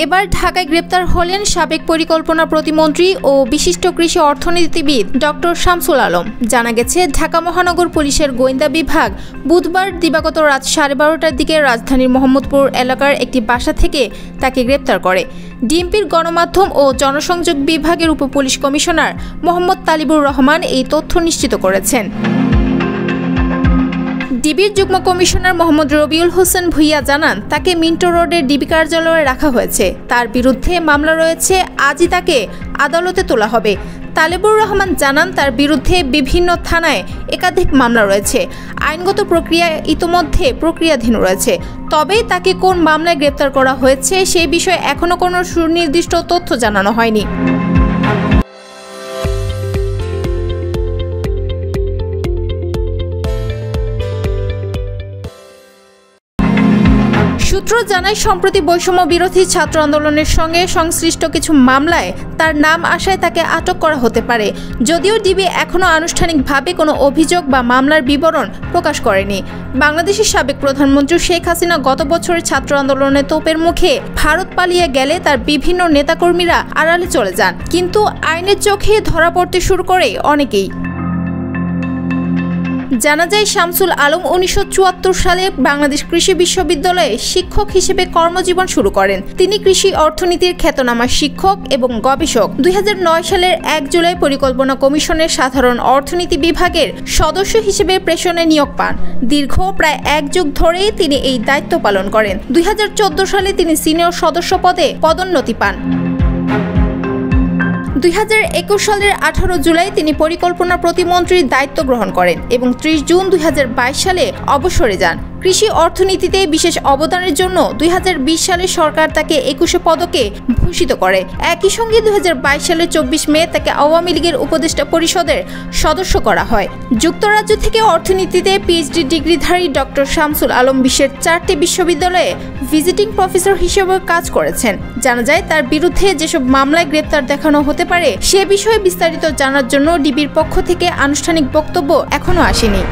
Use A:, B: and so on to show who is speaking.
A: এবার ঢাকায় গ্রেপ্তার হলেন সাবেক পরিকল্পনা প্রতিমন্ত্রী ও বিশিষ্ট কৃষি অর্থনীতিবিদ ডক্টর শামসুল আলম। জানা গেছে, ঢাকা মহানগর পুলিশের গোয়েন্দা বিভাগ বুধবার দিবাগত রাত 12:30টার দিকে রাজধানীর মোহাম্মদপুর এলাকার একটি বাসা থেকে তাকে গ্রেপ্তার করে। ডিএমপির গণমাধ্যম ও জনসংযোগ বিভাগের উপপুলিশ কমিশনার মোহাম্মদ তালিবুর রহমান এই তথ্য নিশ্চিত করেছেন। ডিবির যুগ্ম কমিশনার মোহাম্মদ রবিউল হোসেন ভুইয়া জানান, তাকে মিন্টো রোডের ডিবি কার্যালয়ে রাখা হয়েছে। তার বিরুদ্ধে মামলা রয়েছে, আজই তাকে আদালতে তোলা হবে। তালিবুর রহমান জানান, তার বিরুদ্ধে বিভিন্ন থানায় একাধিক মামলা রয়েছে। আইনগত প্রক্রিয়া ইতোমধ্যে প্রক্রিয়াধীন রয়েছে। তবে তাকে কোন মামলায় গ্রেপ্তার করা হয়েছে সেই বিষয়ে এখনো কোনো সুনির্দিষ্ট তথ্য জানানো হয়নি। সূত্র জানায়, সম্প্রতি বৈষম্য বিরোধী ছাত্র আন্দোলনের সঙ্গে সংশ্লিষ্ট কিছু মামলায় তার নাম আসায় তাকে আটক করা হতে পারে। যদিও ডিবি এখনও আনুষ্ঠানিকভাবে কোনো অভিযোগ বা মামলার বিবরণ প্রকাশ করেনি। বাংলাদেশের সাবেক প্রধানমন্ত্রী শেখ হাসিনা গত বছরের ছাত্র আন্দোলনে তোপের মুখে ভারত পালিয়ে গেলে তার বিভিন্ন নেতাকর্মীরা আড়ালে চলে যান, কিন্তু আইনের চোখে ধরা পড়তে শুরু করে অনেকেই। জানা যায়, শামসুল আলম 1974 সালে বাংলাদেশ কৃষি বিশ্ববিদ্যালয়ে শিক্ষক হিসেবে কর্মজীবন শুরু করেন। তিনি কৃষি অর্থনীতির খ্যাতনামা শিক্ষক এবং গবেষক। 2009 সালের 1 জুলাই পরিকল্পনা কমিশনের সাধারণ অর্থনীতি বিভাগের সদস্য হিসেবে প্রেষণে নিয়োগ পান। দীর্ঘ প্রায় 1 যুগ ধরেই তিনি এই দায়িত্ব পালন করেন। 2014 সালে তিনি সিনিয়র সদস্য পদে পদোন্নতি পান। 2021 সালের 18 জুলাই তিনি পরিকল্পনা প্রতিমন্ত্রীর দায়িত্ব গ্রহণ করেন এবং 30 জুন 2022 সালে অবসরে যান। কৃষি অর্থনীতিতে বিশেষ অবদানের জন্য 2020 সালে সরকার তাকে 21 পদকে ভূষিত করে। একই সঙ্গে 2022 সালের 24 মে তাকে আওয়ামী লীগের উপদেষ্টা পরিষদের সদস্য করা হয়। যুক্তরাজ্য থেকে অর্থনীতিতে পিএইচডি ডিগ্রিধারী ডক্টর শামসুল আলম বিশ্বের 4টি বিশ্ববিদ্যালয়ে ভিজিটিং প্রফেসর হিসেবে কাজ করেছেন। জানা যায়, তার বিরুদ্ধে যেসব মামলায় গ্রেপ্তার দেখানো হতে পারে সে বিষয়ে বিস্তারিত জানার জন্য ডিবির পক্ষ থেকে আনুষ্ঠানিক বক্তব্য এখনো আসেনি।